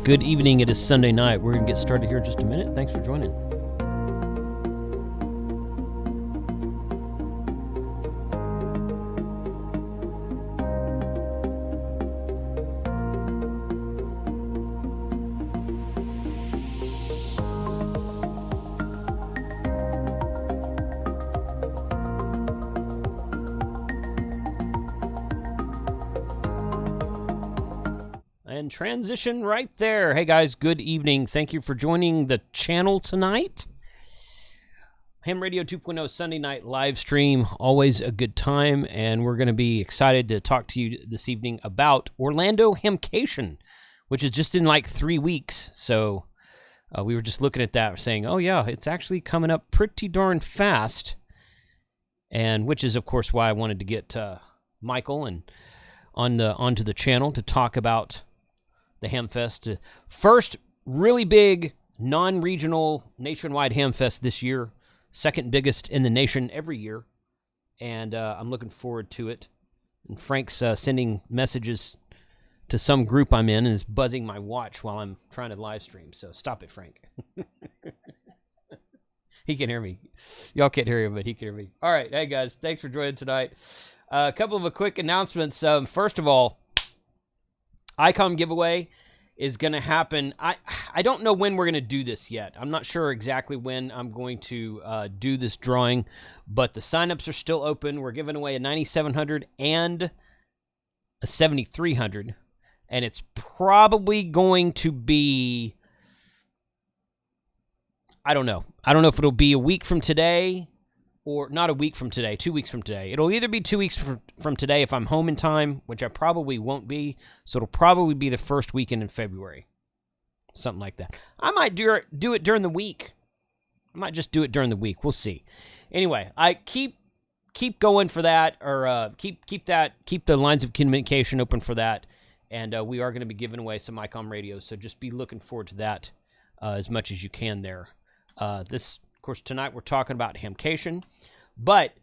Good evening. It is Sunday night. We're going to get started here in just a minute. Thanks for joining. And transition right there. Hey guys, good evening. Thank you for joining the channel tonight. Ham Radio 2.0 Sunday night live stream. Always a good time, and we're going to be excited to talk to you this evening about Orlando Hamcation, which is just in like 3 weeks. So we were just looking at that, saying, oh yeah, it's actually coming up pretty darn fast, and which is of course why I wanted to get Michael and onto the channel to talk about the Hamfest. First really big non-regional nationwide Hamfest this year. Second biggest in the nation every year. And I'm looking forward to it. And Frank's sending messages to some group I'm in and is buzzing my watch while I'm trying to live stream. So stop it, Frank. He can hear me. Y'all can't hear him, but he can hear me. All right. Hey, guys. Thanks for joining tonight. A couple of quick announcements. First of all, Icon giveaway is going to happen. I don't know when we're going to do this yet. I'm not sure exactly when I'm going to do this drawing, but the signups are still open. We're giving away a 9700 and a 7300, and it's probably going to be, I don't know. I don't know if it'll be a week from today or not a week from today, 2 weeks from today. It'll either be 2 weeks from today if I'm home in time, which I probably won't be, so it'll probably be the first weekend in February. Something like that. I might do it during the week. I might just do it during the week. We'll see. Anyway, I keep going for that, or keep the lines of communication open for that, and we are going to be giving away some ICOM radios, so just be looking forward to that as much as you can there. Of course, tonight we're talking about Hamcation, but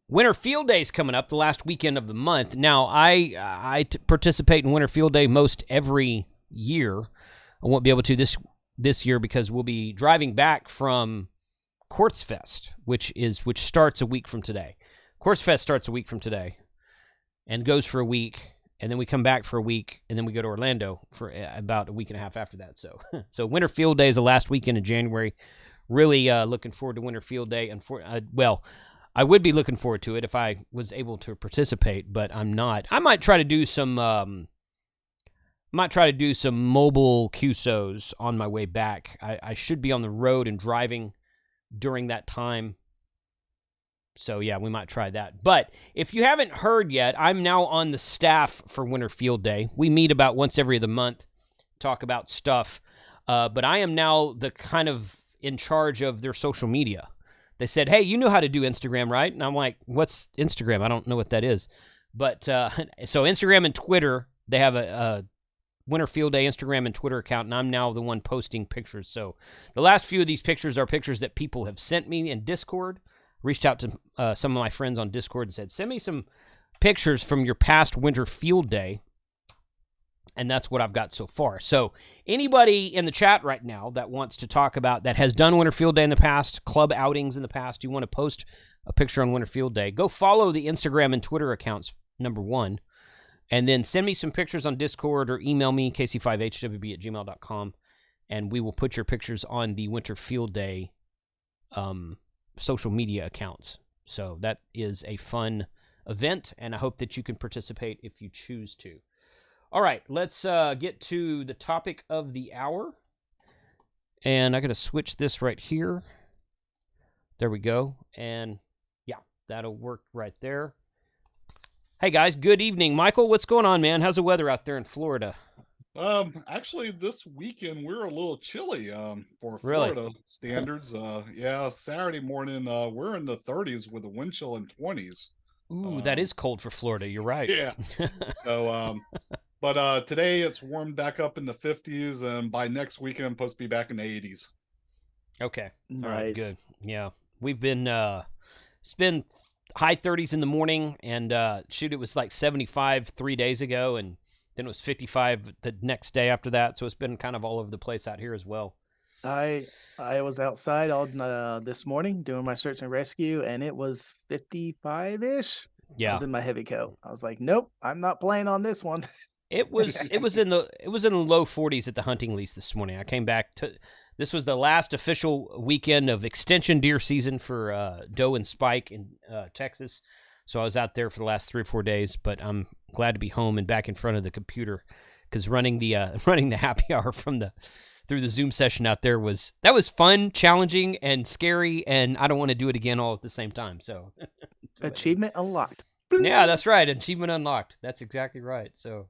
Winter Field Day is coming up the last weekend of the month. Now, I participate in Winter Field Day most every year. I won't be able to this year because we'll be driving back from Quartz Fest, which starts a week from today. Quartz Fest starts a week from today and goes for a week, and then we come back for a week, and then we go to Orlando for about a week and a half after that. So Winter Field Day is the last weekend in January. Really looking forward to Winter Field Day. And I would be looking forward to it if I was able to participate, but I'm not. I might try to do some mobile QSOs on my way back. I should be on the road and driving during that time. So, yeah, we might try that. But if you haven't heard yet, I'm now on the staff for Winter Field Day. We meet about once every other month, talk about stuff. But I am now the kind of in charge of their social media. They said, hey, you know how to do Instagram, right? And I'm like, what's Instagram? I don't know what that is. But so Instagram and Twitter, they have a Winter Field Day Instagram and Twitter account, and I'm now the one posting pictures. So the last few of these pictures are pictures that people have sent me in Discord. Reached out to some of my friends on Discord and said, send me some pictures from your past Winter Field Day. And that's what I've got so far. So anybody in the chat right now that wants to talk about, that has done Winter Field Day in the past, club outings in the past, you want to post a picture on Winter Field Day, go follow the Instagram and Twitter accounts, number one, and then send me some pictures on Discord or email me, kc5hwb@gmail.com, and we will put your pictures on the Winter Field Day social media accounts. So that is a fun event, and I hope that you can participate if you choose to. All right, let's get to the topic of the hour. And I got to switch this right here. There we go. And yeah, that'll work right there. Hey guys, good evening. Michael, what's going on, man? How's the weather out there in Florida? Actually this weekend we're a little chilly for Really? Florida standards. Yeah, Saturday morning we're in the 30s with a wind chill in 20s. Ooh, that is cold for Florida. You're right. Yeah. So but today it's warmed back up in the 50s, and by next weekend I'm supposed to be back in the 80s. Okay. Nice. All right, good. Yeah. We've been it's been high 30s in the morning, and shoot, it was like 75 3 days ago, and Then it was 55 the next day after that. So it's been kind of all over the place out here as well. I I was outside all this morning doing my search and rescue, and it was 55-ish. I Yeah. was in my heavy coat. I was like, nope, I'm not playing on this one. It was in the low 40s at the hunting lease this morning. I came back to this was the last official weekend of extension deer season for doe and spike in Texas. So I was out there for the last 3 or 4 days, but I'm glad to be home and back in front of the computer because running the running the happy hour through the Zoom session out there was fun, challenging, and scary, and I don't want to do it again all at the same time. So Achievement unlocked. yeah, that's right. Achievement unlocked. That's exactly right. So,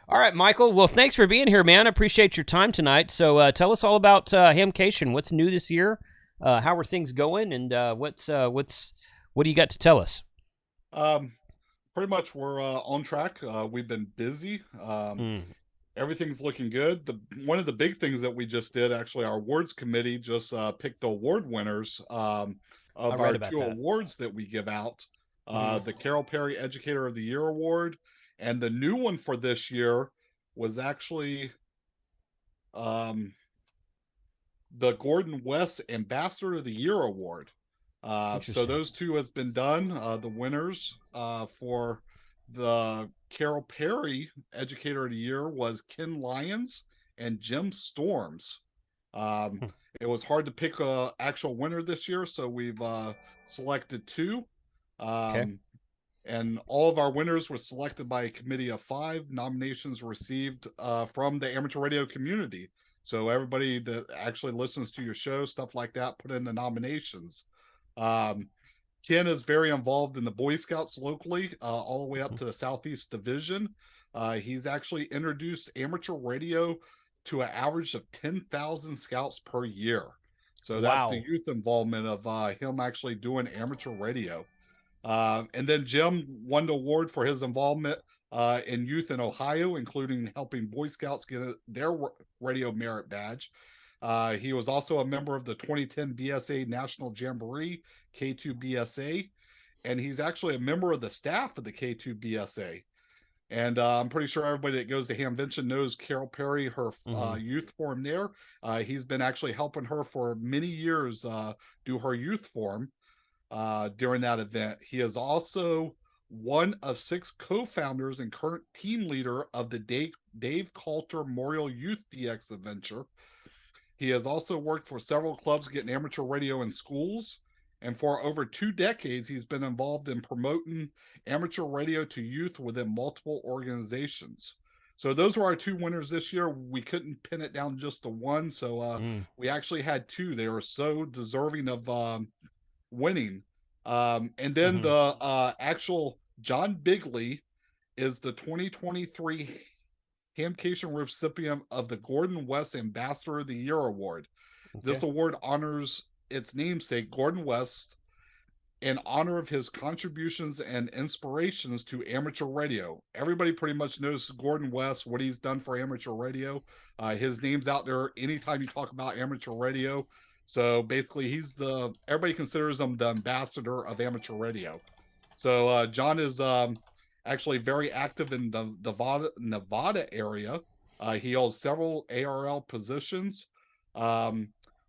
all right, Michael. Well, thanks for being here, man. I appreciate your time tonight. So, tell us all about Hamcation. What's new this year? How are things going? And what do you got to tell us? Pretty much we're on track. We've been busy. Everything's looking good. One of the big things that we just did, actually, our awards committee just picked the award winners of our two that. awards that we give out. Mhm. The Carol Perry Educator of the Year Award, and the new one for this year was actually um, the Gordon West Ambassador of the Year Award. So Interesting. those two has been done. The winners for the Carol Perry Educator of the Year was Ken Lyons and Jim Storms. Um, Hmm. it was hard to pick a actual winner this year, so we've selected two. Okay. And all of our winners were selected by a committee of 5. Nominations received from the amateur radio community. So everybody that actually listens to your show, stuff like that, put in the nominations. Um, Ken is very involved in the Boy Scouts locally, all the way up to the Southeast Division. He's actually introduced amateur radio to an average of 10,000 scouts per year. So that's the Wow. youth involvement of him actually doing amateur radio. And then Jim won the award for his involvement in youth in Ohio, including helping Boy Scouts get their radio merit badge. He was also a member of the 2010 BSA National Jamboree, K2BSA, and he's actually a member of the staff of the K2BSA. And I'm pretty sure everybody that goes to Hamvention knows Carol Perry, her youth forum there. He's been actually helping her for many years do her youth forum during that event. He is also one of 6 co-founders and current team leader of the Dave Coulter Memorial Youth DX Adventure. He has also worked for several clubs getting amateur radio in schools. And for over 2 decades, he's been involved in promoting amateur radio to youth within multiple organizations. So those were our 2 winners this year. We couldn't pin it down just to one. So we actually had 2. They were so deserving of winning. And then the actual John Bigley is the 2023 Hamcation recipient of the Gordon West Ambassador of the Year Award. This award honors its namesake, Gordon West, in honor of his contributions and inspirations to amateur radio. Everybody pretty much knows Gordon West, what he's done for amateur radio. His name's out there anytime you talk about amateur radio. So basically, everybody considers him the ambassador of amateur radio. So John is actually very active in the Nevada area. He holds several ARL positions.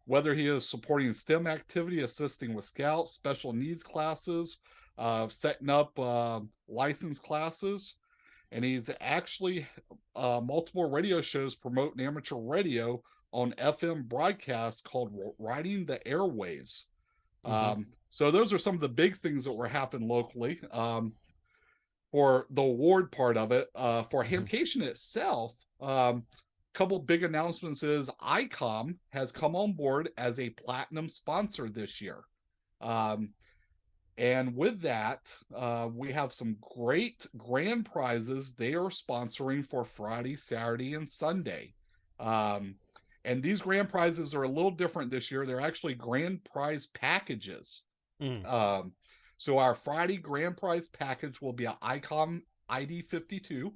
Whether he is supporting STEM activity, assisting with scouts, special needs classes, setting up license classes, and he's actually multiple radio shows promoting amateur radio on FM broadcasts called Riding the Airwaves. So those are some of the big things that were happening locally. For the award part of it, for Hamcation itself, couple big announcements is ICOM has come on board as a platinum sponsor this year. And with that, we have some great grand prizes they are sponsoring for Friday, Saturday, and Sunday. And these grand prizes are a little different this year. They're actually grand prize packages. So our Friday grand prize package will be an ICOM ID52,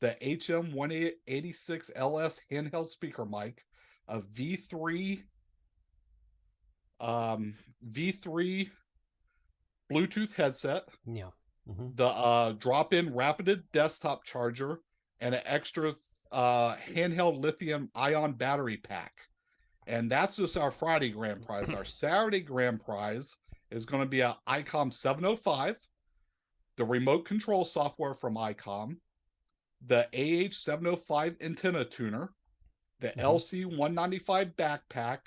the HM186 LS handheld speaker mic, a V3 Bluetooth headset, the drop-in rapid desktop charger, and an extra handheld lithium ion battery pack. And that's just our Friday grand prize. Our Saturday grand prize is going to be a ICOM 705, the remote control software from ICOM, the AH705 antenna tuner, the LC195 backpack,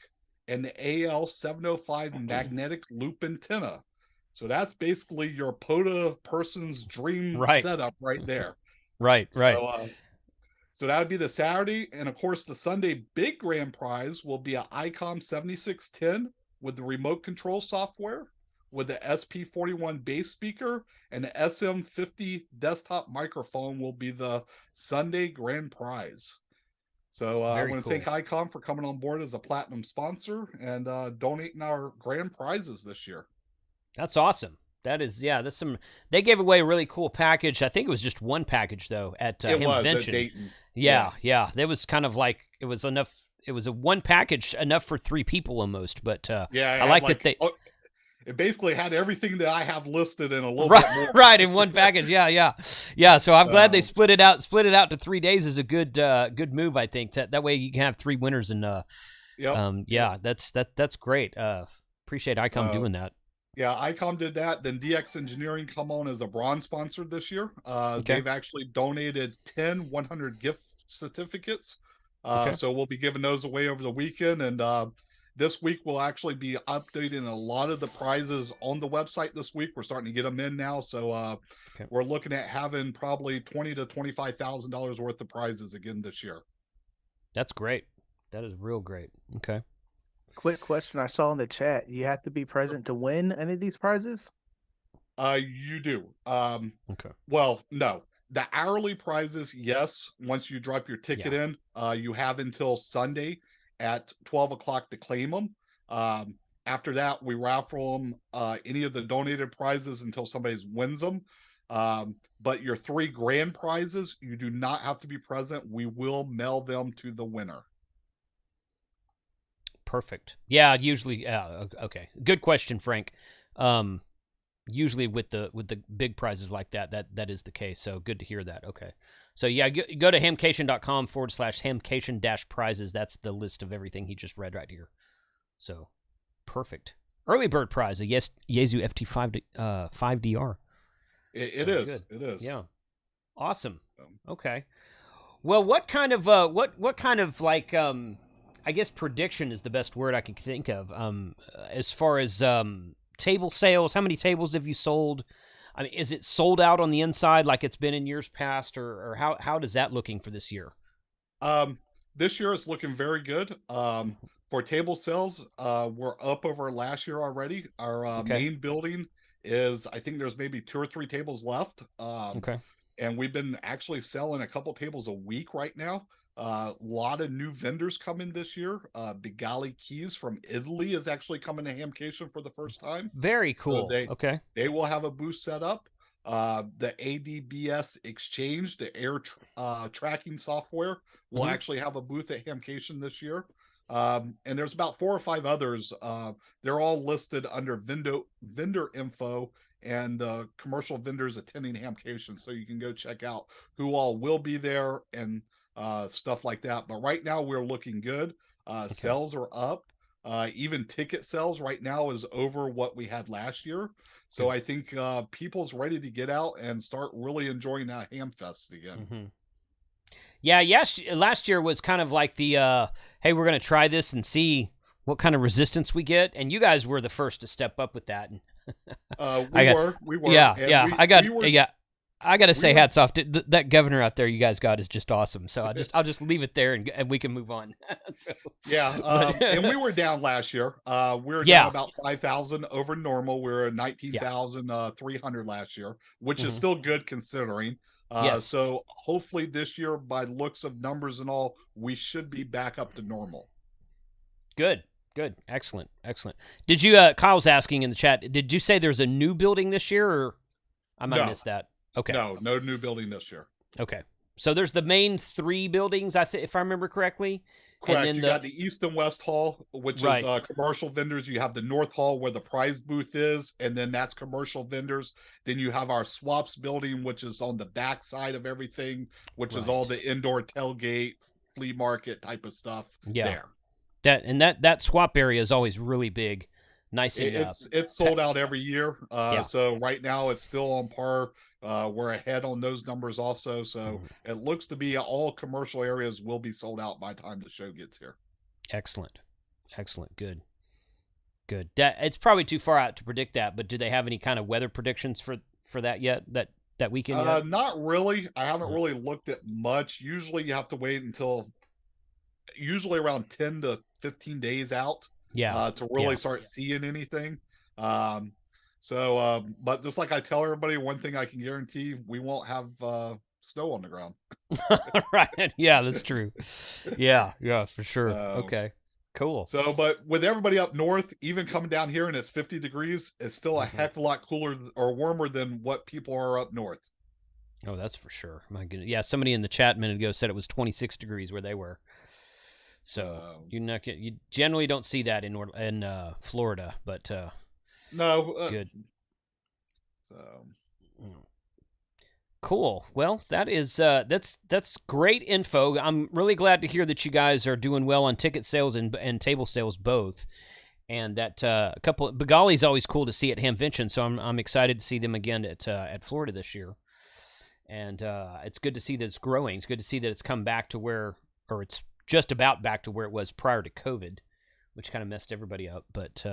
and the AL705 magnetic loop antenna. So that's basically your POTA person's dream setup right there. Right. So that would be the Saturday. And of course, the Sunday big grand prize will be an ICOM 7610 with the remote control software, with the SP41 bass speaker, and the SM50 desktop microphone will be the Sunday grand prize. So I want to thank ICOM for coming on board as a platinum sponsor and donating our grand prizes this year. That's awesome. That is, that's some. They gave away a really cool package. I think it was just one package though at Hamcation. At Dayton. Yeah. That was kind of like it was enough. It was a one package enough for 3 people almost. But I like that they. It basically had everything that I have listed in a little bit more. Right, in one package. Yeah. So I'm glad they split it out. Split it out to 3 days is a good move, I think. That way you can have 3 winners and that's great. Appreciate ICOM doing that. Yeah, ICOM did that. Then DX Engineering come on as a bronze sponsor this year. They've actually donated 10 100 gift certificates. So we'll be giving those away over the weekend. And this week we'll actually be updating a lot of the prizes on the website this week. We're starting to get them in now. So we're looking at having probably $20,000 to $25,000 worth of prizes again this year. That's great. That is real great. Okay. Quick question I saw in the chat. You have to be present to win any of these prizes? You do. Well, no. The hourly prizes, yes. Once you drop your ticket in, you have until Sunday at 12 o'clock to claim them. After that, we raffle them, any of the donated prizes until somebody wins them. But your 3 grand prizes, you do not have to be present. We will mail them to the winner. Perfect. Yeah, usually. Okay. Good question, Frank. Usually with the big prizes like that is the case. So good to hear that. Okay. So yeah, go to hamcation.com/hamcation-prizes. That's the list of everything he just read right here. So perfect. Early bird prize, a Yaesu FT5DR. It is. Good. It is. Yeah. Awesome. Okay. Well, what kind of like I guess prediction is the best word I can think of. As far as table sales, how many tables have you sold? I mean, is it sold out on the inside like it's been in years past, or how does that looking for this year? This year is looking very good. For table sales, we're up over last year already. Our main building is, I think there's maybe 2 or 3 tables left. And we've been actually selling a couple tables a week right now. A lot of new vendors coming this year. Bigali Keys from Italy is actually coming to Hamcation for the first time. Very cool. So they will have a booth set up. The ADBS Exchange, the air tracking software, will actually have a booth at Hamcation this year. And there's about 4 or 5 others. They're all listed under vendor info and the commercial vendors attending Hamcation. So you can go check out who all will be there and stuff like that. But right now we're looking good. Sales are up. Even ticket sales right now is over what we had last year. So I think people's ready to get out and start really enjoying that Hamfest again. Yeah, yes. Last year was kind of like the, hey, we're going to try this and see what kind of resistance we get. And you guys were the first to step up with that. We were. Yeah. I got to say hats off to that governor out there you guys got is just awesome. So I'll just leave it there and we can move on. And we were down last year. We were down about 5,000 over normal. We were at 19,300 last year, which is still good considering. So hopefully this year, by looks of numbers and all, we should be back up to normal. Good. Excellent. Did you, Kyle's asking in the chat, did you say there's a new building this year, or I might have missed that? Okay. No new building this year. Okay. So there's the main 3 buildings, if I remember correctly. Correct. then You got the East and West Hall, which is right. commercial vendors. You have the North Hall where the prize booth is, and then that's commercial vendors. Then you have our swaps building, which is on the back side of everything, which is all Right. the indoor tailgate, flea market type of stuff Yeah. there. That swap area is always really big, nice and It's sold out every year. Yeah. So right now it's still on par. We're ahead on those numbers also. So it looks to be all commercial areas will be sold out by the time the show gets here. Excellent. Good. It's probably too far out to predict that, but do they have any kind of weather predictions for that yet? That weekend yet? Not really. I haven't really looked at much. Usually you have to wait until usually around 10 to 15 days out to really start seeing anything. But just like I tell everybody, one thing I can guarantee, we won't have snow on the ground. Right. Yeah, that's true. Yeah, for sure. Okay. Cool. So, but with everybody up north, even coming down here and it's 50 degrees, it's still a heck of a lot cooler or warmer than what people are up north. Oh, that's for sure. My goodness. Yeah, somebody in the chat a minute ago said it was 26 degrees where they were. So you generally don't see that in Florida, but no. Good. So. Cool. Well, that's great info. I'm really glad to hear that you guys are doing well on ticket sales and table sales both, and that a couple. Begali's always cool to see at Hamvention, so I'm excited to see them again at Florida this year, and it's good to see that it's growing. It's good to see that it's come back to where, or it's just about back to where it was prior to COVID, which kind of messed everybody up. But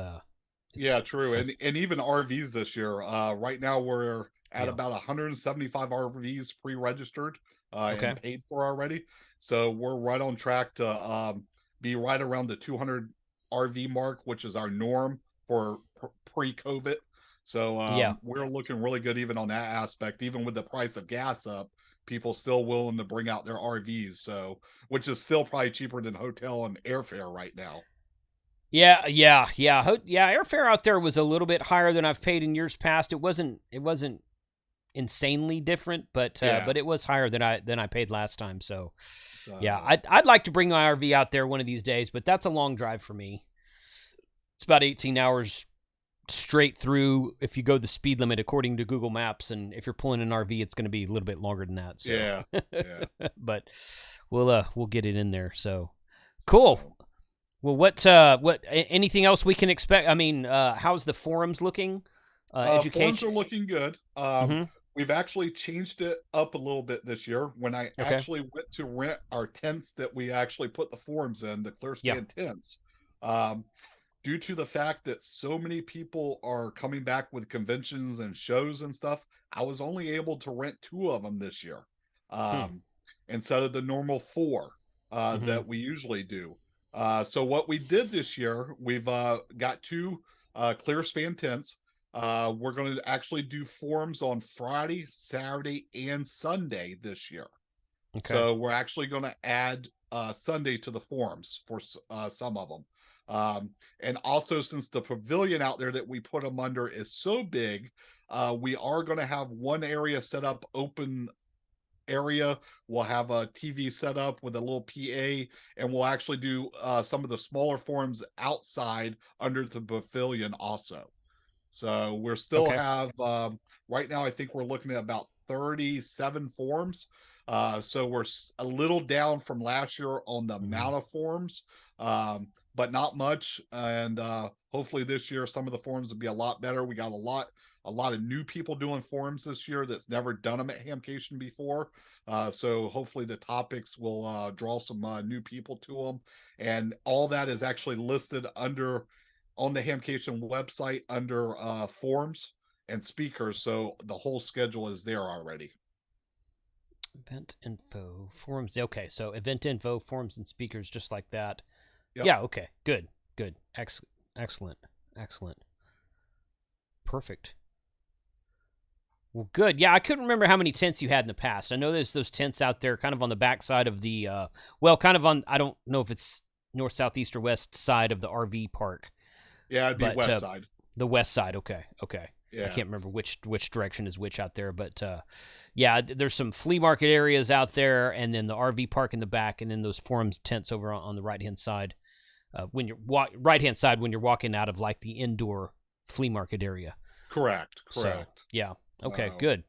yeah, true, and even RVs this year. Right now we're at about 175 RVs pre-registered and paid for already. So we're right on track to be right around the 200 RV mark, which is our norm for pre-COVID. So we're looking really good even on that aspect. Even with the price of gas up, people still willing to bring out their RVs. So, which is still probably cheaper than hotel and airfare right now. Yeah. Airfare out there was a little bit higher than I've paid in years past. It wasn't insanely different, but it was higher than I paid last time. So yeah, I'd like to bring my RV out there one of these days, but that's a long drive for me. It's about 18 hours straight through if you go the speed limit according to Google Maps, and if you're pulling an RV, it's going to be a little bit longer than that. So. Yeah. But we'll get it in there. So cool. Well, what anything else we can expect? I mean, how's the forums looking? Education? Forums are looking good. We've actually changed it up a little bit this year. When I actually went to rent our tents that we actually put the forums in, the ClearSpan tents, due to the fact that so many people are coming back with conventions and shows and stuff, I was only able to rent 2 of them this year instead of the normal 4 that we usually do. So what we did this year, we've got 2 ClearSpan tents. We're going to actually do forums on Friday, Saturday, and Sunday this year. Okay. So we're actually going to add Sunday to the forums for some of them. And also, since the pavilion out there that we put them under is so big, we are going to have one area set up, open area. We'll have a TV set up with a little PA, and we'll actually do some of the smaller forums outside under the pavilion also. So we're still have right now, I think we're looking at about 37 forums. So we're a little down from last year on the amount of forums, but not much. And hopefully this year some of the forums will be a lot better. We got a lot of new people doing forums this year that's never done them at Hamcation before. So hopefully the topics will draw some new people to them. And all that is actually listed on the Hamcation website under forums and speakers. So the whole schedule is there already. Event info, forums. Okay, so event info, forums, and speakers, just like that. Yep. Yeah, okay. Good. Excellent. Perfect. Well, good. Yeah, I couldn't remember how many tents you had in the past. I know there's those tents out there kind of on the backside of the, kind of on, I don't know if it's north, south, east, or west side of the RV park. Yeah, it'd be west side. The west side, okay. I Yeah. can't remember which direction is which out there, but yeah, there's some flea market areas out there, and then the RV park in the back, and then those forums tents over on the right hand side. When you're right hand side when you're walking out of like the indoor flea market area. Correct. So yeah, okay, Um, good,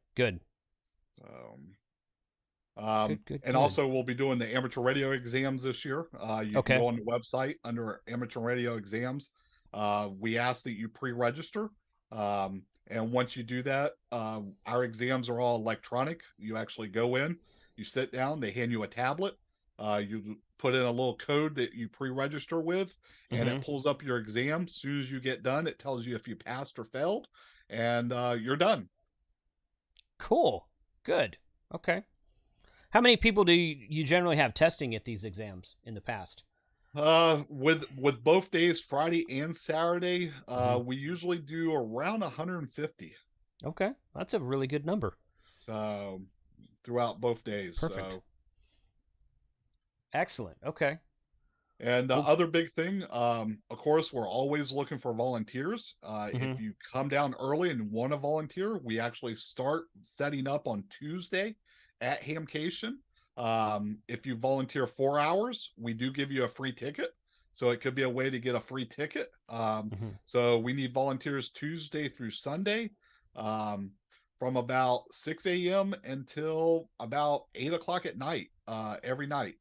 and good. also we'll be doing the amateur radio exams this year. You can Okay. go on the website under amateur radio exams. We ask that you pre-register. And once you do that, our exams are all electronic. You actually go in, you sit down, they hand you a tablet. You put in a little code that you pre-register with, and it pulls up your exam. As soon as you get done, it tells you if you passed or failed, and you're done. Cool. Good. Okay. How many people do you generally have testing at these exams in the past? With both days, Friday and Saturday, Mhm. we usually do around 150. Okay, that's a really good number. So throughout both days. Perfect. So, Excellent. Okay. and the Well, other big thing, of course, we're always looking for volunteers. mhm. If you come down early and want to volunteer, we actually start setting up on Tuesday at Hamcation. If you volunteer 4 hours, we do give you a free ticket. So it could be a way to get a free ticket. Mhm. So we need volunteers Tuesday through Sunday, from about 6 a.m. until about 8 o'clock at night, every night.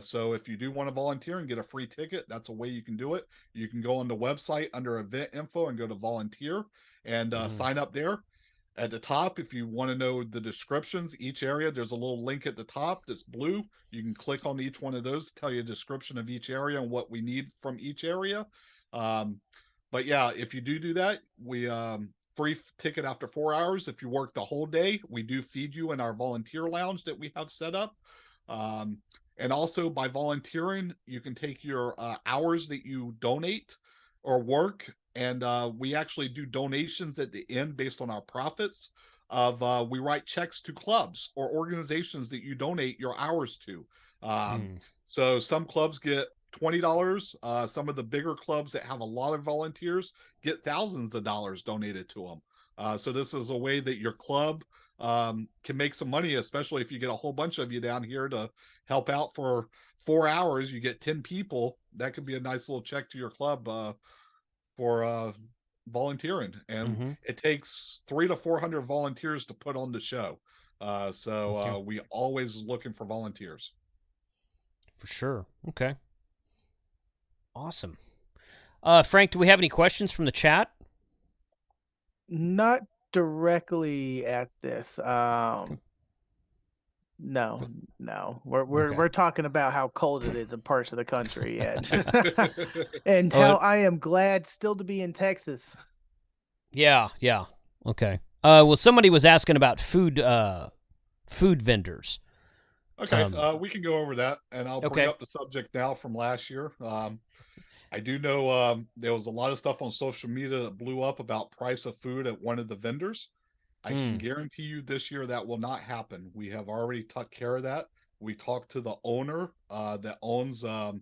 So if you do want to volunteer and get a free ticket, that's a way you can do it. You can go on the website under event info and go to volunteer and Mhm. sign up there. At the top, if you want to know the descriptions, each area, there's a little link at the top that's blue. You can click on each one of those to tell you a description of each area and what we need from each area. Um, but yeah, if you do that, we free ticket after 4 hours. If you work the whole day, we do feed you in our volunteer lounge that we have set up. Um, and also by volunteering, you can take your hours that you donate or work, and we actually do donations at the end based on our profits. Of we write checks to clubs or organizations that you donate your hours to. Um, Mm. so some clubs get $20. Some of the bigger clubs that have a lot of volunteers get thousands of dollars donated to them. So this is a way that your club can make some money, especially if you get a whole bunch of you down here to help out for 4 hours. You get 10 people. That could be a nice little check to your club for volunteering. And Mhm. it takes 300 to 400 volunteers to put on the show. Okay. We always looking for volunteers. For sure. Okay. Awesome. Frank, do we have any questions from the chat? Not directly at this. Okay. No. Okay. We're talking about how cold it is in parts of the country and and Oh, how I am glad still to be in Texas. yeah. Okay. Well, somebody was asking about food vendors. Okay, we can go over that, and I'll bring Okay. up the subject now from last year. I do know there was a lot of stuff on social media that blew up about price of food at one of the vendors. I can Mm. guarantee you this year that will not happen. We have already took care of that. We talked to the owner that owns the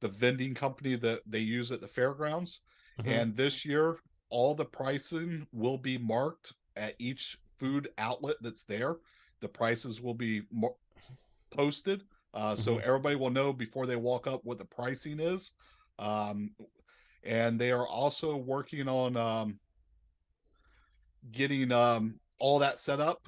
vending company that they use at the fairgrounds, Mhm. and this year all the pricing will be marked at each food outlet that's there. The prices will be posted, so Mhm. everybody will know before they walk up what the pricing is. Um, and they are also working on getting all that set up.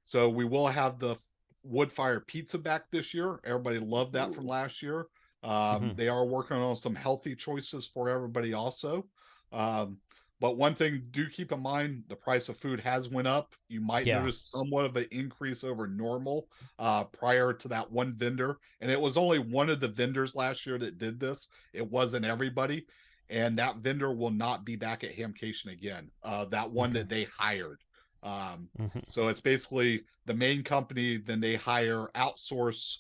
So we will have the wood fire pizza back this year. Everybody loved that from Ooh. last year. Mhm. They are working on some healthy choices for everybody also. Um, but one thing, do keep in mind, the price of food has went up. You might Yeah. notice somewhat of an increase over normal prior to that one vendor. And it was only one of the vendors last year that did this. It wasn't everybody, and that vendor will not be back at Hamcation again. That one Okay. that they hired. Mhm. So it's basically the main company, then they hire outsource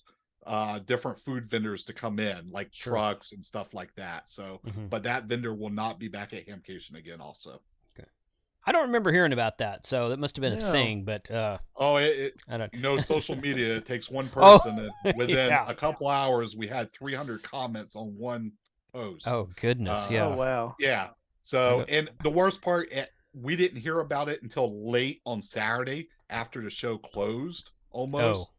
different food vendors to come in, like Sure. trucks and stuff like that. So, Mhm. but that vendor will not be back at Hamcation again, also. Okay. I don't remember hearing about that, so that must have been a No. thing, but Oh, I don't. social media, it takes one Oh, person, and within yeah. a couple hours, we had 300 comments on one post. Oh goodness, Uh, Oh yeah. wow. yeah. So, and the worst part, we didn't hear about it until late on Saturday after the show closed, almost.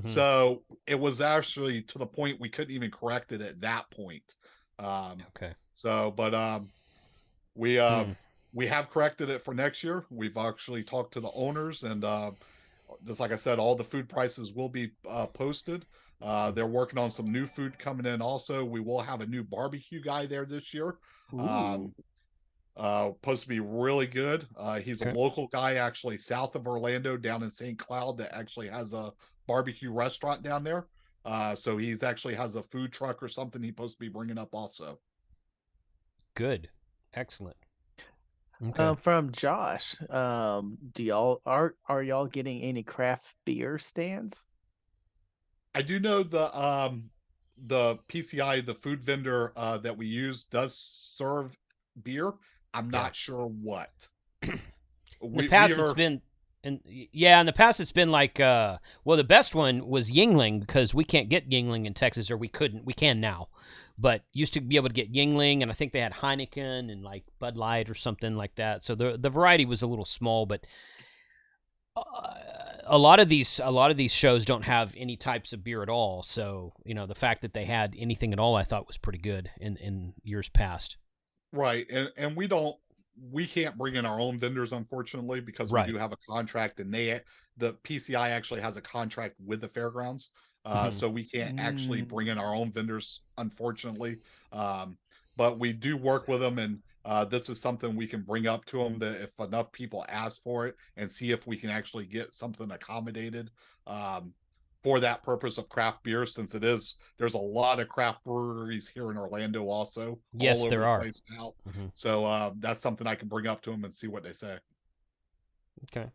So it was actually to the point we couldn't even correct it at that point. Okay. So, but we have corrected it for next year. We've actually talked to the owners, and just like I said, all the food prices will be posted. They're working on some new food coming in. Also, we will have a new barbecue guy there this year. Ooh. Supposed to be really good. He's a Okay. local guy, actually south of Orlando, down in St. Cloud, that actually has a barbecue restaurant down there. So he's actually has a food truck or something he's supposed to be bringing up also. Good. Excellent. Okay. From Josh, do y'all are y'all getting any craft beer stands? I do know the PCI, the food vendor that we use, does serve beer. I'm Yeah. not sure what. In the past, we are, it's been, in the past it's been like, well, the best one was Yingling, because we can't get Yingling in Texas, or we can now, but used to be able to get Yingling, and I think they had Heineken and like Bud Light or something like that. So the variety was a little small, but a lot of these shows don't have any types of beer at all. So the fact that they had anything at all, I thought was pretty good in years past. right, and we can't bring in our own vendors, unfortunately, because we Right. do have a contract, and the PCI actually has a contract with the fairgrounds. So we can't actually bring in our own vendors, unfortunately. But we do work with them, and this is something we can bring up to them, that if enough people ask for it, and see if we can actually get something accommodated for that purpose of craft beer, since there's a lot of craft breweries here in Orlando also. Yes, all over there the are. place now. So that's something I can bring up to them and see what they say. Okay.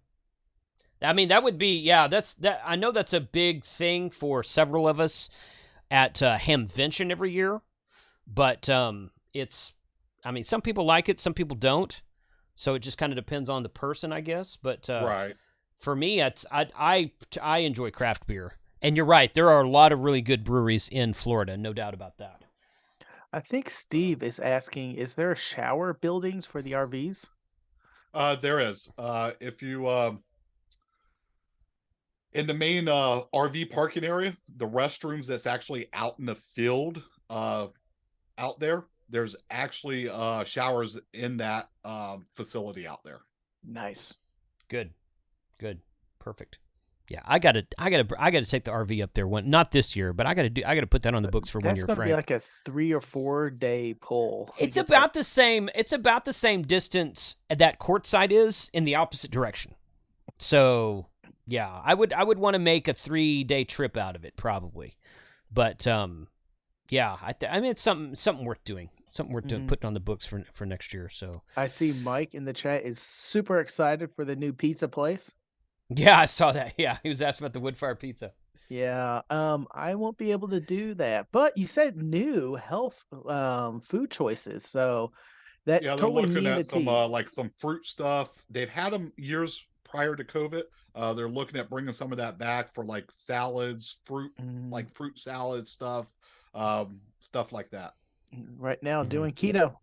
I mean, that would be, yeah, that. I know that's a big thing for several of us at Hamvention every year, but it's, I mean, some people like it, some people don't, so it just kind of depends on the person, I guess. But Right. for me, I enjoy craft beer, and you're right, there are a lot of really good breweries in Florida, no doubt about that. I think Steve is asking, is there shower buildings for the RVs? There is. If you in the main RV parking area, the restrooms that's actually out in the field, out there, there's actually showers in that facility out there. Nice. Good, perfect. Yeah, I gotta take the RV up there not this year, but I gotta put that on the books for 1 That's year, going to be Frank. like a 3 or 4 day pull. It's about the same. It's about the same distance that courtside is in the opposite direction. So yeah, I would want to make a 3-day trip out of it probably, but yeah, I mean it's something worth doing. Something worth doing, putting on the books for next year. So I see Mike in the chat is super excited for the new pizza place. yeah, I saw that. Yeah, he was asking about the wood fire pizza. Yeah, I won't be able to do that. But you said new health food choices, so that's Yeah, they're totally me looking and the at some T. like some fruit stuff. They've had them years prior to COVID. They're looking at bringing some of that back for like salads, like fruit salad stuff, stuff like that. Right now, doing keto.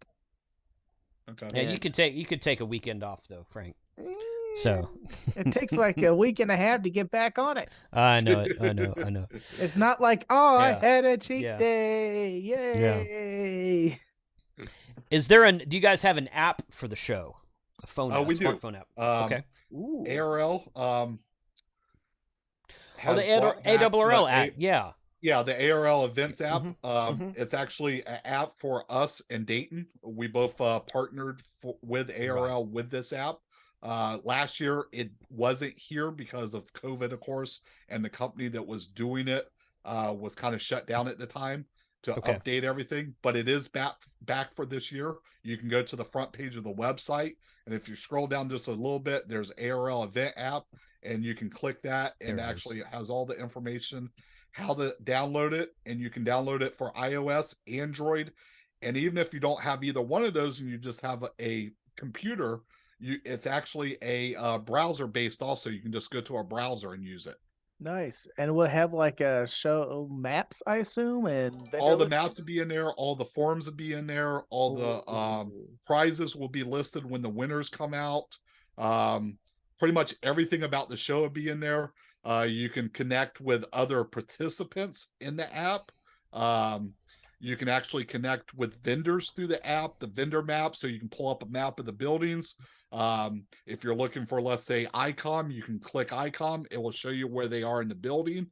Okay. Yeah, you could take a weekend off though, Frank. So it takes like a week and a half to get back on it. I know it. I know. It's not like, oh, I Yeah. had a cheat Yeah. day. Yay. Is there do you guys have an app for the show? A phone app, We do. smartphone app. Okay. Ooh. ARL has the brought back ARRL app. Yeah. Yeah, the ARL events app. It's actually an app for us and Dayton. We both partnered with ARL with this app. Last year, it wasn't here because of COVID, of course, and the company that was doing it was kind of shut down at the time to update everything. But it is back for this year. You can go to the front page of the website, and if you scroll down just a little bit, there's ARL event app, and you can click that, and actually it has all the information how to download it, and you can download it for iOS, Android, and even if you don't have either one of those and you just have a computer, it's actually a browser based also. You can just go to our browser and use it. Nice. And we'll have like a show maps, I assume, and vendor All the maps would listings. be in there, all the forms would be in there, all the Ooh. prizes will be listed when the winners come out. Um, Pretty much everything about the show will be in there. You can connect with other participants in the app. Um, you can actually connect with vendors through the app, the vendor map, so you can pull up a map of the buildings. If you're looking for, let's say, ICOM, you can click ICOM. It will show you where they are in the building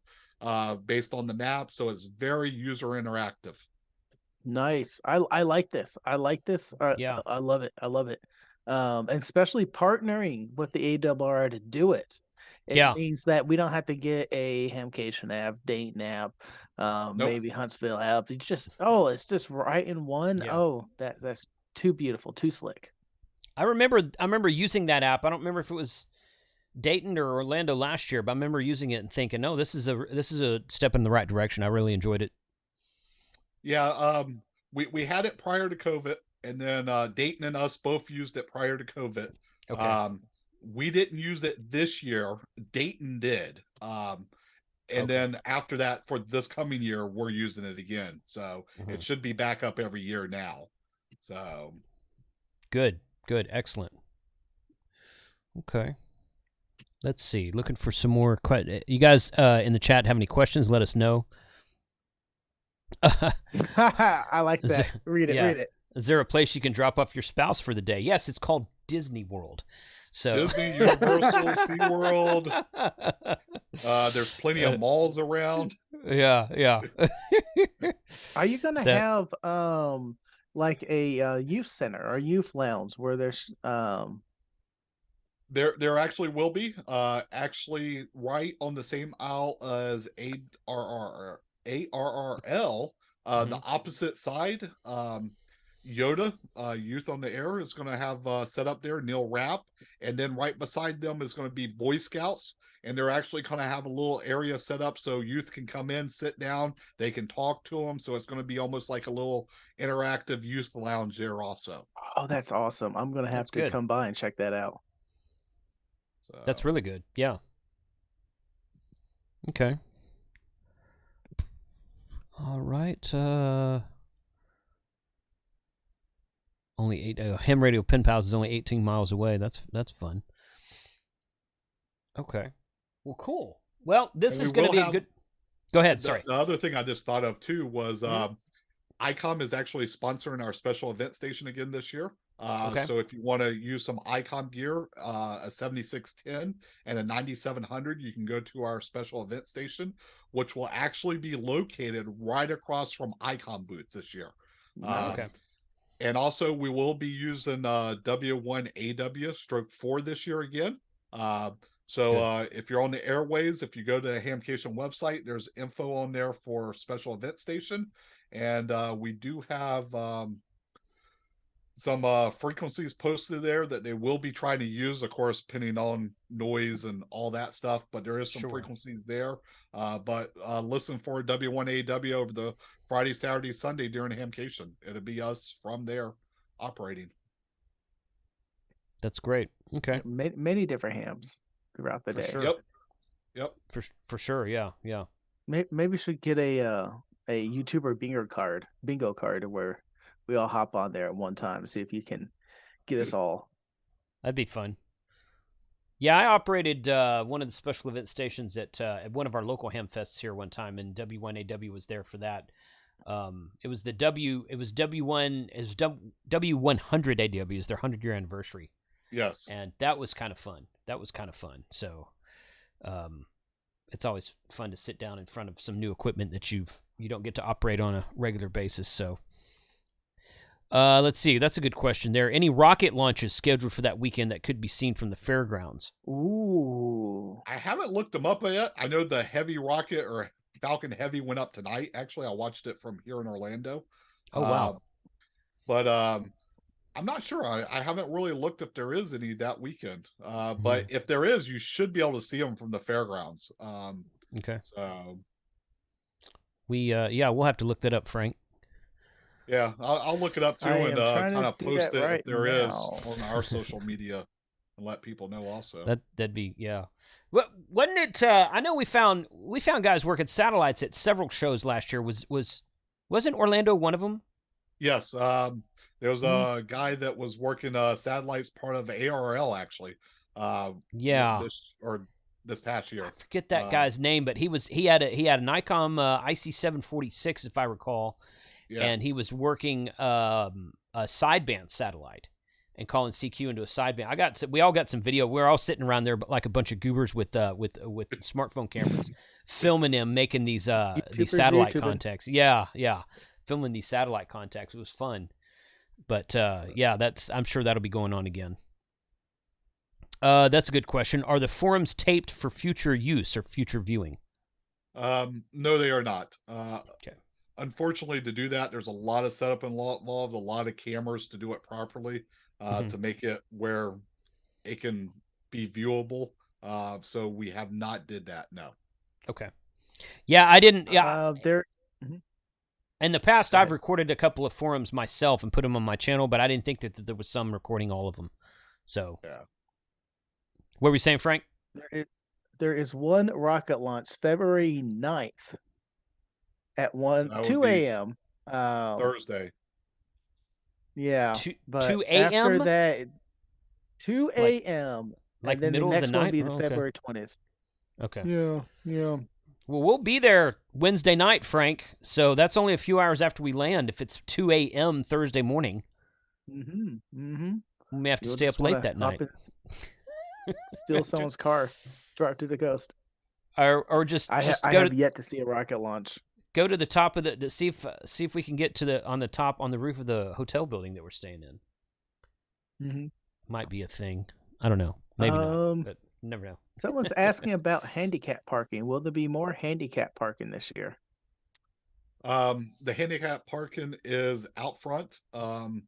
based on the map. So it's very user interactive. Nice. I like this. I like this. Yeah. I love it. I love it. And especially partnering with the ARR to do it. It Yeah. means that we don't have to get a Hamcation app, Dayton app, Nope. maybe Huntsville app. It's just right in one. Yeah. Oh, that's too beautiful, too slick. I remember using that app. I don't remember if it was Dayton or Orlando last year, but I remember using it and thinking, "No, this is a step in the right direction." I really enjoyed it. Yeah, we had it prior to COVID, and then Dayton and us both used it prior to COVID. Okay. We didn't use it this year. Dayton did. And Okay. then after that, for this coming year, we're using it again. So Mhm. it should be back up every year now. So Good. Good. Excellent. Okay. Let's see. Looking for some more. You guys in the chat have any questions? Let us know. I like Is that. there- Read it. yeah. Read it. Is there a place you can drop off your spouse for the day? Yes, it's called Disney World. So Disney, Universal, SeaWorld. There's plenty of malls around. Yeah, yeah. Are you gonna That have like a youth center or youth lounge where there's There actually will be actually right on the same aisle as ARRL, the Mhm. opposite side. Yoda, Youth on the Air, is going to have set up there, Neil Rapp, and then right beside them is going to be Boy Scouts, and they're actually going to have a little area set up so youth can come in, sit down, they can talk to them. So it's going to be almost like a little interactive youth lounge there also. oh, that's awesome. I'm gonna have that's to good. come by and check that out. That's So really good. Yeah. Okay. All right. Only 8 ham radio pen pals is only 18 miles away. That's fun. Okay. Well, cool. Well, this and is we going to will be a have good. Go ahead. the, Sorry. the other thing I just thought of too was Mhm. ICOM is actually sponsoring our special event station again this year. Okay. So if you want to use some ICOM gear, a 7610 and a 9700, you can go to our special event station, which will actually be located right across from ICOM booth this year. Okay. Nice. And also we will be using W1AW stroke 4 this year again. So Good. if you're on the airways, if you go to the Hamcation website, there's info on there for special event station. And we do have some frequencies posted there that they will be trying to use, of course, depending on noise and all that stuff. But there is some Sure. frequencies there. But listen for W1AW over the Friday, Saturday, Sunday during Hamcation. It'll be us from there operating. That's great. Okay. Many different hams throughout the For day. sure. Yep. Yep. For sure. Yeah. Yeah. Maybe we should get a YouTuber bingo card where we all hop on there at one time. See if you can get us all. That'd be fun. Yeah, I operated one of the special event stations at one of our local ham fests here one time, and W1AW was there for that. It was W1, it was W100 AW, is their 100-year anniversary, Yes. and that was kind of fun. So, it's always fun to sit down in front of some new equipment that you don't get to operate on a regular basis. So, let's see. That's a good question there. Any rocket launches scheduled for that weekend that could be seen from the fairgrounds? Ooh. I haven't looked them up yet. I know the Heavy Rocket or Falcon Heavy went up tonight. Actually, I watched it from here in Orlando. Oh, wow. But I'm not sure. I haven't really looked if there is any that weekend. But if there is, you should be able to see them from the fairgrounds. Okay. So We'll have to look that up, Frank. yeah, I'll look it up too I and am trying kind to of do post that it if right there is now. on our social media. and let people know also. That'd be yeah. Wasn't it? I know we found guys working satellites at several shows last year. Wasn't Orlando one of them? Yes, there was a guy that was working satellites, part of ARL actually. Yeah. This past year. I forget that guy's name, but he had an ICOM IC-746 if I recall, Yeah. and he was working a sideband satellite and calling CQ into a sideband. We all got some video. We're all sitting around there, but like a bunch of goobers with smartphone cameras, filming him making these satellite contacts. Yeah, filming these satellite contacts. It was fun, but I'm sure that'll be going on again. That's a good question. Are the forums taped for future use or future viewing? No, they are not. Okay. Unfortunately, to do that, there's a lot of setup involved, a lot of cameras to do it properly, to make it where it can be viewable. So we have not did that. No. Okay. Yeah, I didn't. Yeah. In the past, I've recorded a couple of forums myself and put them on my channel, but I didn't think that there was some recording all of them. So. Yeah. What were you saying, Frank? There is one rocket launch February 9th at 2 a.m. Thursday. Yeah. 2 a.m.? After that, 2 a.m. Like and then middle the next of the one night? will be the February 20th. Okay. Yeah. Well, we'll be there Wednesday night, Frank. So that's only a few hours after we land if it's 2 a.m. Thursday morning. Mm-hmm. We may have to stay up late that night. Steal someone's car, drive to the coast, or just I have yet to see a rocket launch. Go to the top of to see if we can get to on the roof of the hotel building that we're staying in. Might be a thing. I don't know. Maybe not. But you never know. Someone's asking about handicap parking. Will there be more handicap parking this year? The handicap parking is out front of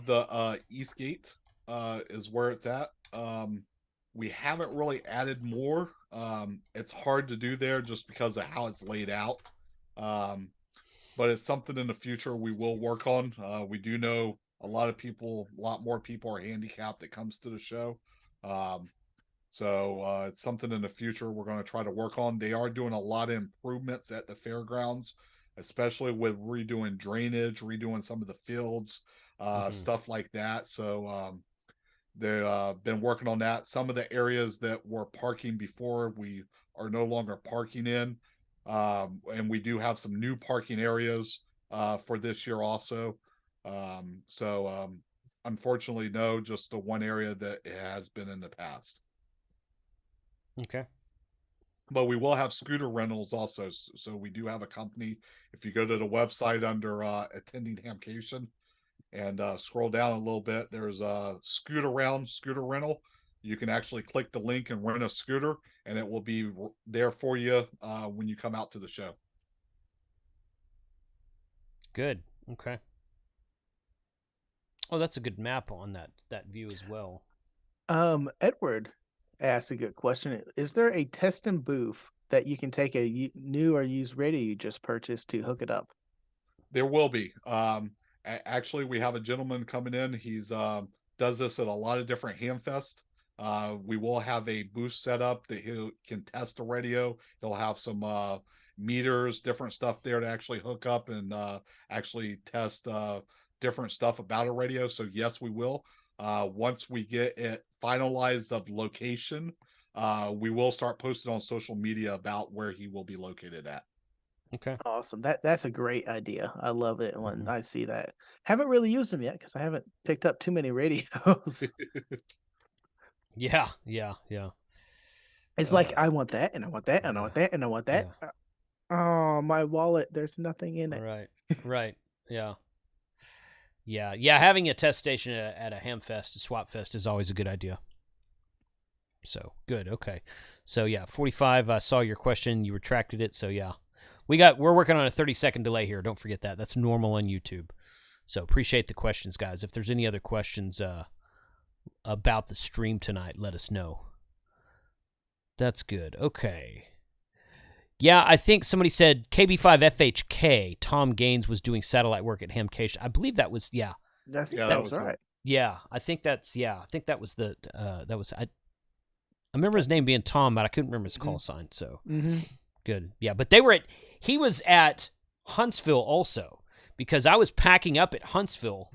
the East Gate. Is where it's at. We haven't really added more. It's hard to do there just because of how it's laid out. But it's something in the future we will work on. We do know a lot more people are handicapped that comes to the show. So it's something in the future we're going to try to work on. They are doing a lot of improvements at the fairgrounds, especially with redoing drainage, redoing some of the fields, stuff like that. So they've been working on that. Some of the areas that were parking before, we are no longer parking in. And we do have some new parking areas for this year also. Unfortunately, no, just the one area that it has been in the past. Okay. But we will have scooter rentals also. So we do have a company. If you go to the website under attending Hamcation and scroll down a little bit, there's a scooter rental. You can actually click the link and rent a scooter, and it will be there for you when you come out to the show. Good. Okay. Oh, that's a good map on that view as well. Edward asked a good question. Is there a testing booth that you can take a new or used radio you just purchased to hook it up? There will be. Actually, we have a gentleman coming in. He's does this at a lot of different Hamfest. We will have a booth set up that he can test the radio. He'll have some meters, different stuff there to actually hook up and actually test different stuff about a radio. So yes, we will. Once we get it finalized of location, we will start posting on social media about where he will be located at. Okay. Awesome. That's a great idea. I love it when I see that. Haven't really used them yet because I haven't picked up too many radios. Yeah. It's like I want that, and I want that, and I want that, and I want that. Yeah. Oh, my wallet. There's nothing in it. Right. Yeah. Having a test station at a Hamfest, a Swap Fest, is always a good idea. So good. Okay. So yeah, 45. I saw your question. You retracted it. So yeah, we're working on a 30-second delay here. Don't forget that. That's normal on YouTube. So appreciate the questions, guys. If there's any other questions about the stream tonight, let us know. That's good. Okay. Yeah, I think somebody said KB5FHK, Tom Gaines was doing satellite work at Hamcation. I believe that was, That was right. Yeah, I think that was I remember his name being Tom, but I couldn't remember his call sign. So good. Yeah, but he was at Huntsville also, because I was packing up at Huntsville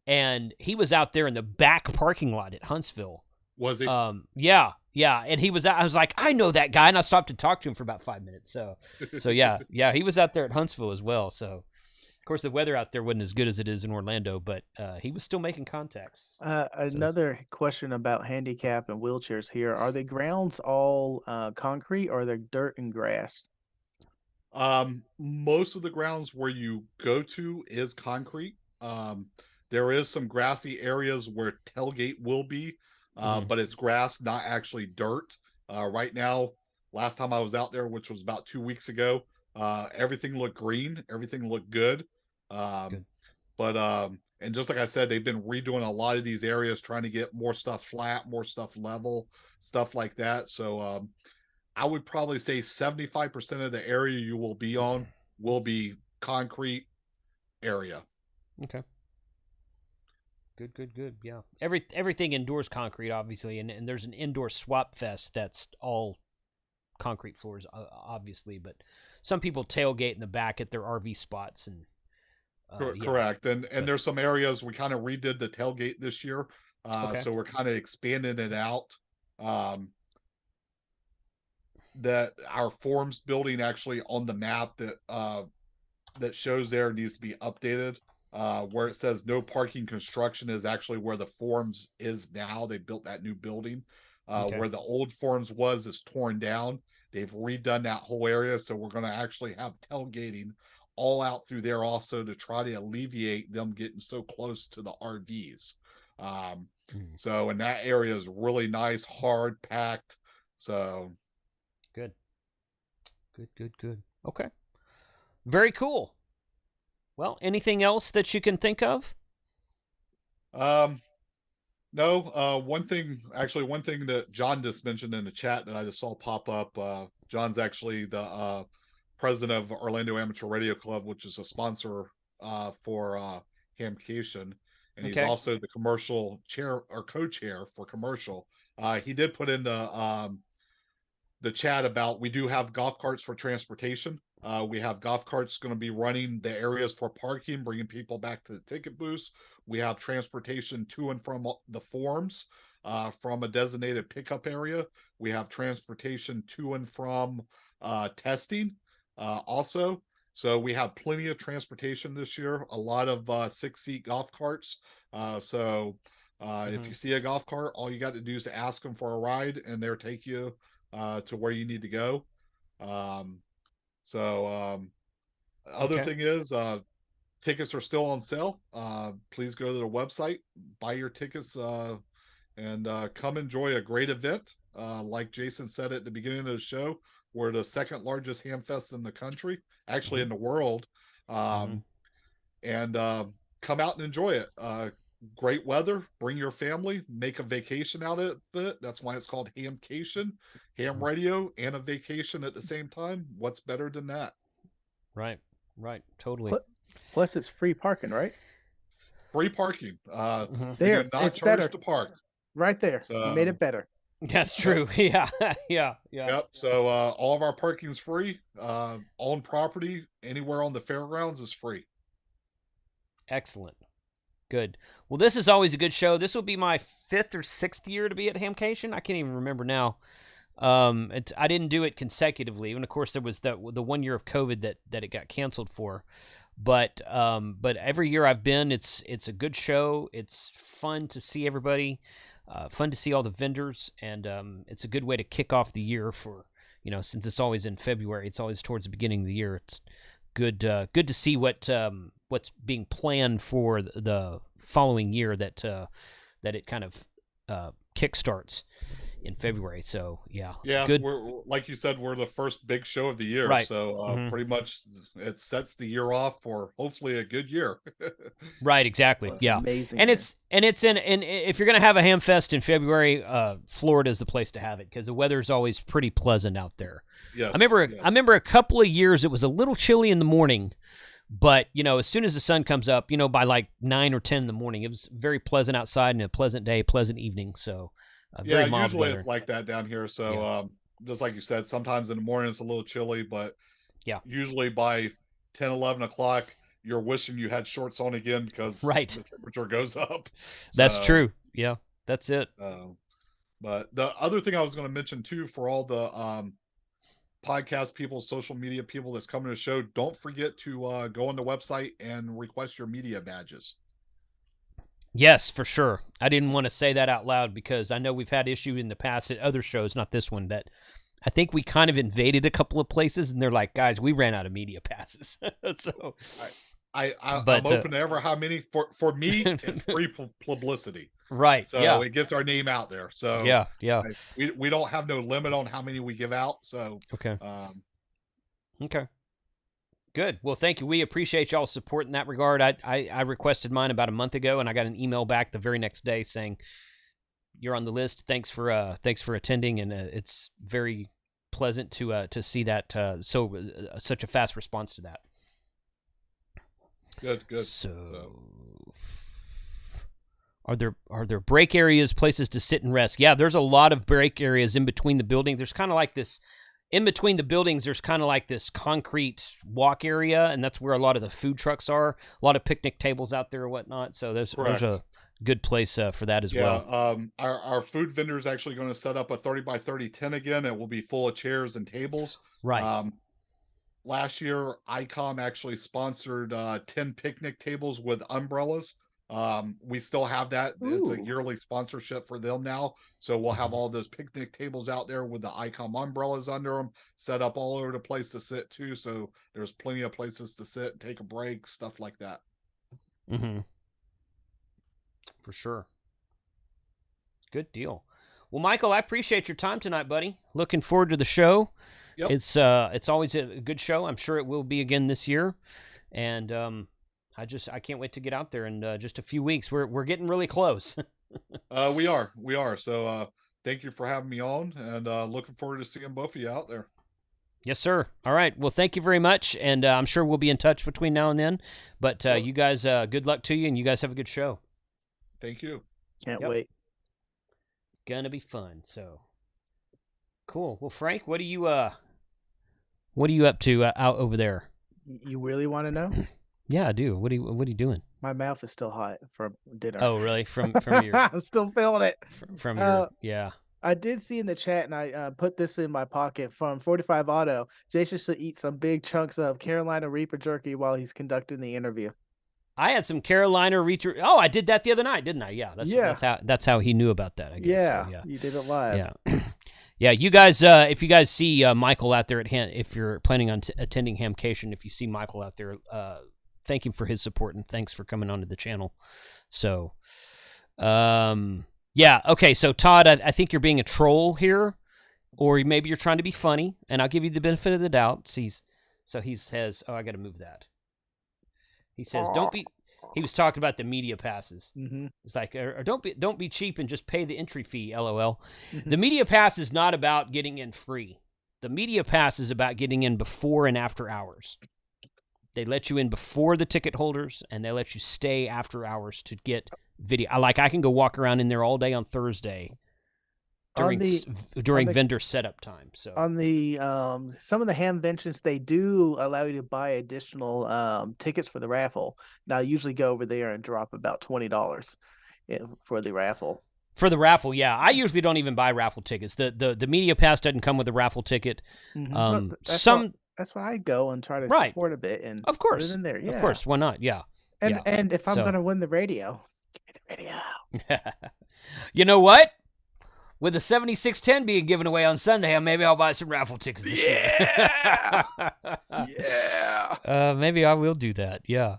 and he was out there in the back parking lot at Huntsville. Was he? Yeah, and he was I was like, I know that guy, and I stopped to talk to him for about 5 minutes. So yeah, he was out there at Huntsville as well. So of course the weather out there wasn't as good as it is in Orlando, but he was still making contacts. Another question about handicap and wheelchairs here. Are the grounds all concrete, or are they dirt and grass? Most of the grounds where you go to is concrete. There is some grassy areas where tailgate will be, but it's grass, not actually dirt. Right now, last time I was out there, which was about 2 weeks ago, everything looked green, everything looked good. Good. But and just like I said, they've been redoing a lot of these areas, trying to get more stuff flat, more stuff level, stuff like that. So I would probably say 75% of the area you will be on will be concrete area. Okay. Good. Yeah. Everything indoors concrete, obviously, and there's an indoor swap fest that's all concrete floors, obviously, but some people tailgate in the back at their RV spots and correct. And there's some areas we kind of redid the tailgate this year. So we're kind of expanding it out. That our forms building actually on the map that shows there needs to be updated. Where it says no parking construction is actually where the forms is now. They built that new building. Where the old forms is torn down. They've redone that whole area, so we're going to actually have tailgating all out through there also, to try to alleviate them getting so close to the RVs. So, and that area is really nice, hard packed. So good. Okay. Very cool. Well, anything else that you can think of? No. One thing that John just mentioned in the chat that I just saw pop up. John's actually the president of Orlando Amateur Radio Club, which is a sponsor for Hamcation, and he's also the commercial chair or co-chair for commercial. He did put in the chat about, we do have golf carts for transportation. We have golf carts going to be running the areas for parking, bringing people back to the ticket booths. We have transportation to and from the forms from a designated pickup area. We have transportation to and from testing also. So we have plenty of transportation this year, a lot of 6-seat golf carts. If you see a golf cart, all you got to do is to ask them for a ride, and they'll take you to where you need to go. Other thing is, tickets are still on sale. Please go to the website, buy your tickets, and come enjoy a great event. Like Jason said at the beginning of the show, we're the second largest ham fest in the country, actually in the world. And come out and enjoy it. Great weather, bring your family, make a vacation out of it. That's why it's called Hamcation, ham radio and a vacation at the same time. What's better than that? Right, totally. Plus it's free parking, right? Free parking. There, do not it's charge better to park. Right there. So, you made it better. That's true. Yeah. Yep. So all of our parking is free. On property, anywhere on the fairgrounds is free. Excellent. Good. Well, this is always a good show. This will be my 5th or 6th year to be at Hamcation. I can't even remember now. I didn't do it consecutively, and of course there was the 1 year of COVID that it got canceled for. But every year I've been, it's a good show. It's fun to see everybody, fun to see all the vendors, and it's a good way to kick off the year for, since it's always in February. It's always towards the beginning of the year. It's good to see what's being planned for the following year that it kind of kickstarts in February. So yeah, good. We're, like you said, we're the first big show of the year, right. So pretty much it sets the year off for hopefully a good year. Right, exactly. That's yeah, amazing. And it's in if you're gonna have a ham fest in February, Florida is the place to have it because the weather is always pretty pleasant out there. Yes, I remember a couple of years it was a little chilly in the morning, But, as soon as the sun comes up, by like 9 or 10 in the morning, it was very pleasant outside and a pleasant day, pleasant evening. So very mild usually weather. it's like that down here. So Yeah. just like you said, sometimes in the morning it's a little chilly, but Yeah. usually by 10, 11 o'clock, you're wishing you had shorts on again because Right. the temperature goes up. That's So, true. Yeah, that's it. but the other thing I was going to mention too, for all the podcast people, social media people that's coming to the show, don't forget to go on the website and request your media badges. Yes, for sure. I didn't want to say that out loud because I know we've had issue in the past at other shows, not this one, that I think we kind of invaded a couple of places and they're like, guys, we ran out of media passes. So I'm open to ever how many. For me, it's free publicity. Right. So yeah. it gets our name out there. So yeah. We don't have no limit on how many we give out. So okay. Okay. Good. Well, thank you. We appreciate y'all's support in that regard. I requested mine about a month ago, and I got an email back the very next day saying you're on the list. Thanks for attending, and it's very pleasant to see that such a fast response to that. Good. So, are there break areas, places to sit and rest? Yeah, there's a lot of break areas in between the buildings. There's kind of like this. In between the buildings, there's kind of like this concrete walk area, and that's where a lot of the food trucks are. A lot of picnic tables out there and whatnot. So there's a good place for that as well. Our food vendor is actually going to set up a 30 by 30 tent again. It will be full of chairs and tables. Right. Last year, ICOM actually sponsored 10 picnic tables with umbrellas. We still have that. It's a yearly sponsorship for them now. So we'll have all those picnic tables out there with the ICOM umbrellas under them, set up all over the place to sit too. So there's plenty of places to sit, take a break, stuff like that. Mm-hmm. For sure. Good deal. Well, Michael, I appreciate your time tonight, buddy. Looking forward to the show. Yep. It's always a good show. I'm sure it will be again this year. And I can't wait to get out there in just a few weeks. We're getting really close. We are. So thank you for having me on, and looking forward to seeing both of you out there. Yes, sir. All right. Well, thank you very much, and I'm sure we'll be in touch between now and then. But you guys, good luck to you, and you guys have a good show. Thank you. Can't wait. Gonna be fun. So cool. Well, Frank, what are you up to out over there? You really want to know? Yeah, I do. What are you doing? My mouth is still hot from dinner. Oh, really? From your? I'm still feeling it. From your, yeah. I did see in the chat, and I put this in my pocket from 45 Auto. Jason should eat some big chunks of Carolina Reaper jerky while he's conducting the interview. I had some Carolina Reaper. Oh, I did that the other night, didn't I? Yeah, that's how he knew about that. I guess. Yeah, so, yeah. You did it live. Yeah. Yeah, you guys, if you guys see Michael out there if you're planning on attending Hamcation, if you see Michael out there, thank him for his support and thanks for coming onto the channel. So, yeah, okay. So Todd, I think you're being a troll here, or maybe you're trying to be funny, and I'll give you the benefit of the doubt. So he says, "Oh, I got to move that." He says, "Don't be." He was talking about the media passes. Mm-hmm. It's like, or don't be cheap and just pay the entry fee. LOL. Mm-hmm. The media pass is not about getting in free. The media pass is about getting in before and after hours. They let you in before the ticket holders, and they let you stay after hours to get video. I can go walk around in there all day on Thursday during vendor setup time. So on the some of the hamventions, they do allow you to buy additional tickets for the raffle. Now I usually go over there and drop about $20 for the raffle. For the raffle, yeah. I usually don't even buy raffle tickets. The media pass doesn't come with a raffle ticket. Mm-hmm. That's why I go and try to support a bit, and of course, put it in there. Yeah, of course, why not? Yeah, and if I'm gonna win the radio, give me the radio. You know what? With the 7610 being given away on Sunday, maybe I'll buy some raffle tickets this year. Yeah. Maybe I will do that. Yeah.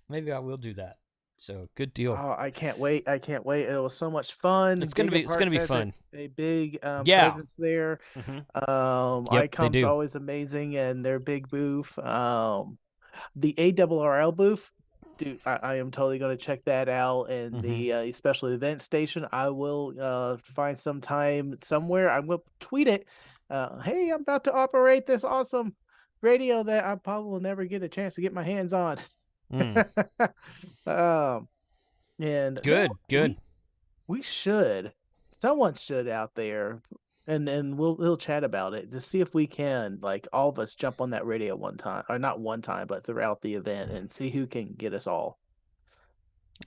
Maybe I will do that. So good deal. Oh, I can't wait. It was so much fun. It's gonna be fun. A big presence there. Mm-hmm. ICOM's always amazing, and their big booth. The ARRL booth. Dude, I am totally going to check that out. And the special event station, I will find some time somewhere. I'm going to tweet it. Hey, I'm about to operate this awesome radio that I probably will never get a chance to get my hands on. And good. We should. Someone should out there, and we'll chat about it to see if we can, like, all of us jump on that radio one time, or not one time, but throughout the event, and see who can get us all.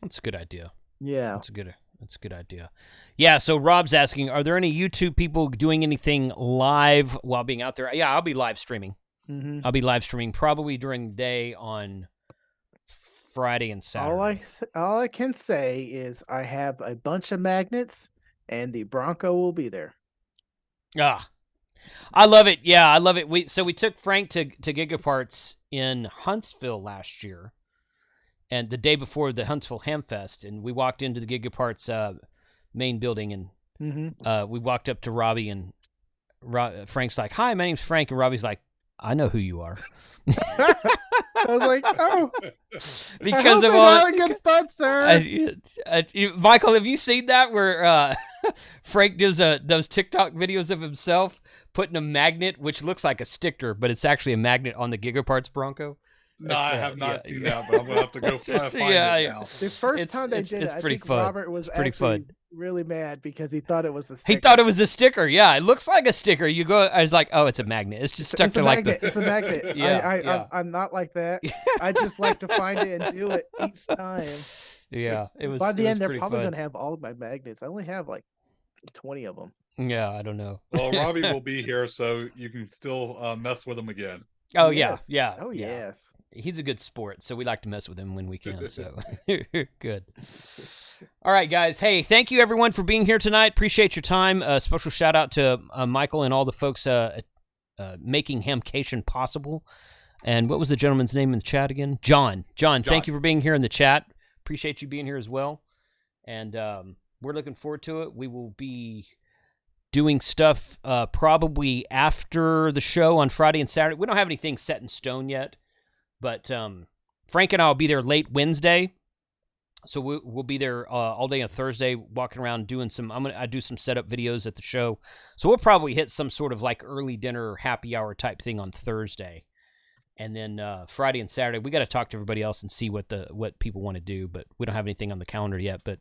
That's a good idea. Yeah, that's a good idea. Yeah. So Rob's asking, are there any YouTube people doing anything live while being out there? Yeah, I'll be live streaming. I'll be live streaming probably during the day on Friday and Saturday. All I can say is I have a bunch of magnets, and the Bronco will be there. I love it. Yeah, I love it. We took Frank to Gigaparts in Huntsville last year, and the day before the Huntsville Hamfest, and we walked into the Gigaparts main building, and we walked up to Robbie, and Frank's like, "Hi, my name's Frank," and Robbie's like, "I know who you are." I was like, "Oh, because of all good fun, sir." Michael, have you seen that where Frank does those TikTok videos of himself putting a magnet, which looks like a sticker, but it's actually a magnet on the Gigaparts Bronco? No, I have not seen that, but I'm gonna have to go try to find it now. The first time they did it, I think fun. Robert was actually really mad because he thought it was a sticker. He thought it was a sticker. Yeah, it looks like a sticker. You go, I was like, oh, it's a magnet. It's just stuck to like the. It's a magnet. I'm not like that. I just like to find it and do it each time. Yeah, it was. By the end, they're probably gonna have all of my magnets. I only have like 20 of them. Yeah, I don't know. Well, Robbie will be here, so you can still mess with him again. Oh yes. Yeah. Oh yes. He's a good sport, so we like to mess with him when we can. So good. All right, guys. Hey, thank you everyone for being here tonight. Appreciate your time. Special shout out to Michael and all the folks making Hamcation possible. And what was the gentleman's name in the chat again? John. Thank you for being here in the chat. Appreciate you being here as well. And we're looking forward to it. We will be doing stuff probably after the show on Friday and Saturday. We don't have anything set in stone yet. But Frank and I will be there late Wednesday, so we'll be there all day on Thursday, walking around doing I do some setup videos at the show, so we'll probably hit some sort of like early dinner, happy hour type thing on Thursday, and then Friday and Saturday we got to talk to everybody else and see what people want to do, but we don't have anything on the calendar yet. But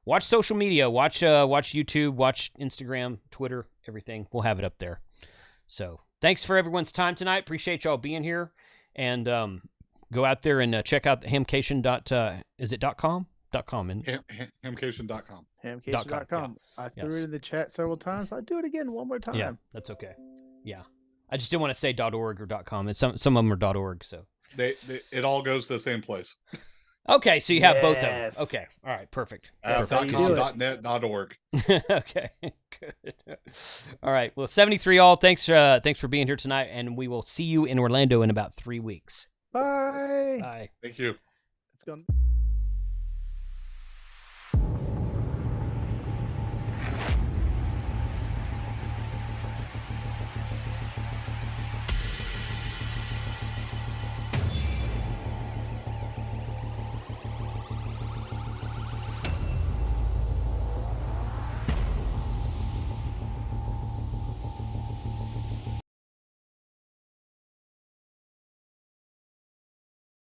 watch social media, watch YouTube, watch Instagram, Twitter, everything. We'll have it up there. So thanks for everyone's time tonight. Appreciate y'all being here. And go out there and check out the Hamcation. Is it .com? .com. Hamcation.com. Hamcation.com. Yeah. I threw it in the chat several times. I'll do it again one more time. Yeah, that's okay. Yeah. I just didn't want to say .org or .com. Some of them are .org. So it all goes to the same place. Okay, so you have both of them. Okay, all right, perfect. .com, .net, .org. Okay, good. All right, well, 73 all. Thanks for being here tonight, and we will see you in Orlando in about 3 weeks. Bye. Bye. Thank you. It's gone.